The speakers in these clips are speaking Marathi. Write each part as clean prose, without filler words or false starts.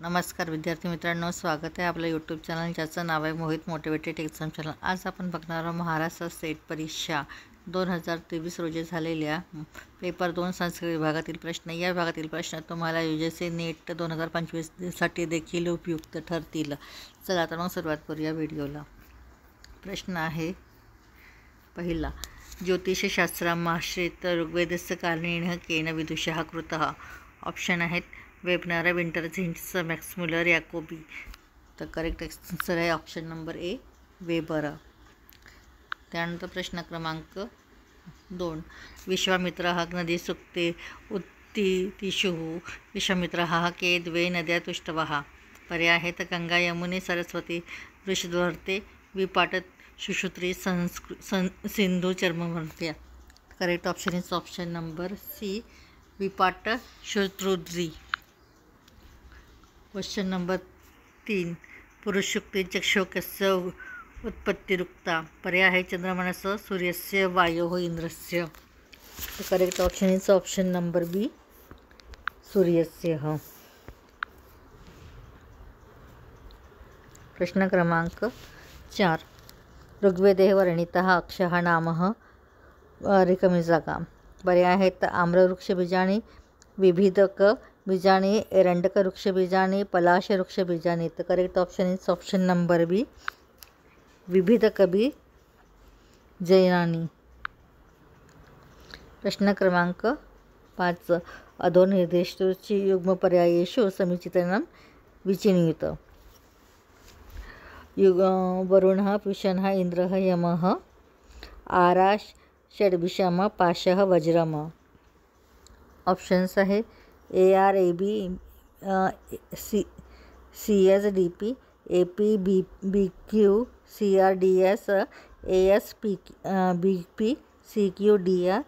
नमस्कार विद्यार्थी मित्रांनो, स्वागत आहे आपलं यूट्यूब चॅनल ज्याचं नाव आहे मोहित मोटिवेटेड एक्झाम चॅनल। आज आपण बघणार आहोत महाराष्ट्र स्टेट परीक्षा 2023 रोजी झालेल्या पेपर 2 संस्कृत विभागातील प्रश्न। या विभागातील प्रश्न तुम्हाला UGC नेट 2025 साठी देखील उपयुक्त ठरतील। चला तर मग सुरुवात करूया व्हिडिओला। प्रश्न आहे पहिला, ज्योतिषशास्त्रामाश्रित ऋग्वेदस्य कालेन केन विदुषः कृतः। ऑप्शन आहेत वेबनर, विंटरझिंट्स, मॅक्स मुलर, याकोबी। तर करेक्ट आन्सर आहे ऑप्शन नंबर ए, वेबर। त्यानंतर प्रश्न क्रमांक 2, विश्वामित्रः नदी सुक्ते उत्तितिषुः विश्वामित्रः के द्वे नद्या तुष्टवः। पर्याय आहेत गंगा, यमुने, सरस्वती, वृषध्वरते, विपाट, सुश्रुत्री, सिंधू, चर्मवर्त्या। Correct option is option number C, विपाट शुश्रुत्री। क्वेश्चन नंबर 3, पुरुषोक्ति चक्षुकस्य उत्पत्तिरुक्ता। पर्याय आहे चंद्रमनस्य, सूर्यस्य, वायोः, इंद्रस्य। Correct option is option number B, सूर्यस्य। प्रश्न क्रमांक 4, ऋग्वेदे वर्णितः अक्षः नामः रिकमिजागा। पर्याय आहेत आम्रवृक्षबीजानि, विभिदक बीजानि, एरंडक वृक्षबीजानि, पलाश वृक्षबीजानि। तर correct option is option number B, विभिदक बीजानि। प्रश्न क्रमांक 5, अधोनिर्दिष्टेषु युग्मपर्यायेषु समीचीनं विचिनोत। वरुणः, पूषणः, इंद्रः, यमः, आराश, षड्भिषम, पाशः, वज्रम। ऑप्शन्स आहे ARAB, CSDP, APBQ, CRDS, ASBP, CQDR,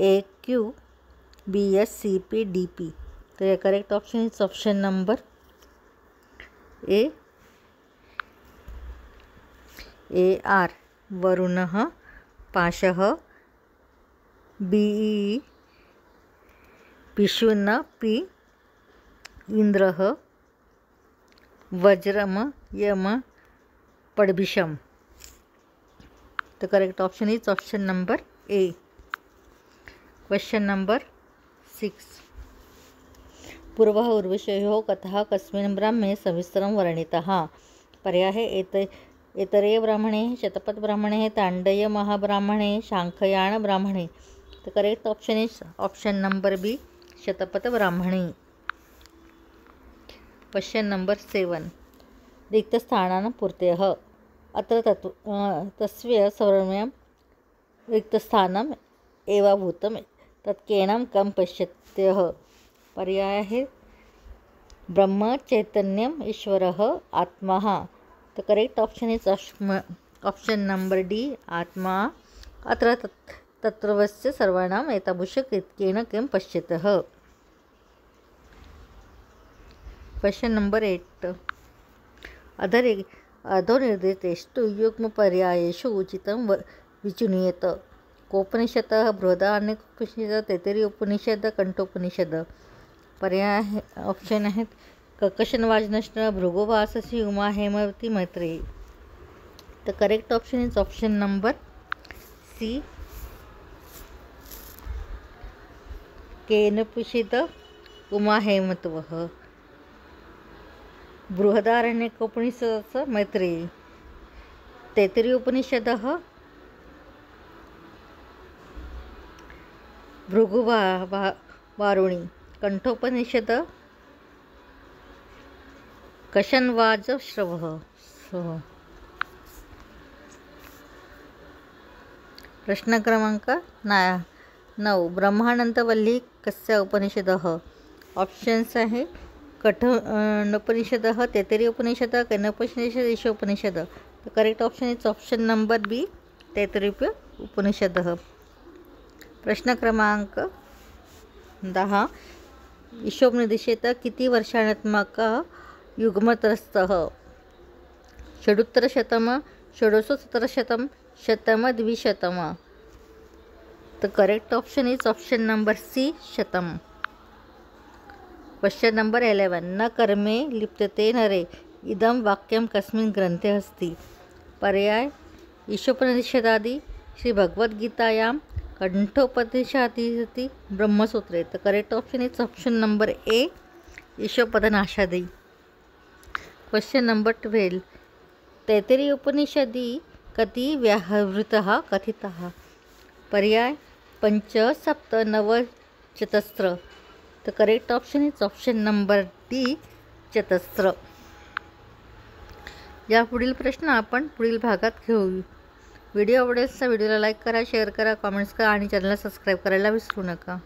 AQBS, CPDP। तो correct option is option number A, AR, वरुणः, पाशः, BE, पिशुन, पी, इंद्रः, वज्रम, यम, पडभिषम। तो correct option is option number A. Question number 6, पूर्वः उर्वशयोः कथः कस्मिन् ब्राह्मणे सविस्तरं वर्णितः। पर्याय है ऐतरेय ब्राह्मणे, शतपथ ब्राह्मणे, तांडय महाब्राह्मणे, शांखयान ब्राह्मणे। तो correct option is option number B, शतपथ ब्राह्मणे। क्वेश्चन नंबर 7, रिक्तस्थानानां पूर्तयः। अत्र तस्य सौम्यं रिक्तस्थानम् एवाभूतं तत्केनं कं पश्यत्यः। पर्याय है ब्रह्म, चैतन्यम, ईश्वरः, आत्मा। तो correct option is option number D, आत्मा। अत्र तत्रवस्य सर्वाणाम् एतादृशकेन किं पश्यतः। क्वेश्चन नंबर 8, अधोनिर्दिष्टेषु युग्मपर्यायेषु उचितं विचिनोत। कोपनिषदः, बृहदारण्यकोपनिषद, तैत्तिरीय उपनिषद, कंठोपनिषद। पर्याय ऑप्शन आहेत कर्कशवाजनश्न, भृगुवाससी, उमा, हेमवती, मैत्रेयी। तर correct option is option number C, Kenopanishad, Uma, हेमवतः। बृहदारण्यकोपनिषदः मैत्रेयी, तैत्तिरीय उपनिषदः भृगुवारुणी, कंठोपनिषद कशन्वाजश्रवः। प्रश्न क्रमांक 9, ब्रह्मानंदवल्ली कस्य उपनिषदः। ऑप्शन्स आहे कठोपनिषदः, तैत्तिरीय उपनिषद, केनोपनिषद, ईशोपनिषद। तर correct option is option number B, तैत्तिरीय उपनिषदः। प्रश्न क्रमांक 10, ईशोपनिषदेत किती वर्षात्मक युग्मत्रस्तः। षडुत्तरशतम, षोडशोत्तरशतम, शतम, द्विशतम। तर correct option is option number C, शतम। क्वेश्चन नंबर 11 न कर्मे लिप्यते नरे इदं वाक्यं कस्मिन् ग्रन्थे अस्ति। पर्याय ईशोपनिषदादि श्रीभगवद्गीतायां कंठोपनिषदि ब्रह्मसूत्रे। तर correct option is option number A ईशोपनिषदि। क्वेश्चन नंबर 12 तैत्तिरीय उपनिषदि कति व्याहृतः कथितः। पर्याय 5 7 9 चतस्र। तर correct option is option number D चतस्र। या पुढील प्रश्न आपण पुढील भागात घेऊ। व्हिडिओ आवडेल तर व्हिडिओला लाईक करा, शेअर करा, कॉमेंट्स करा आणि चॅनलला सबस्क्राईब करायला विसरू नका।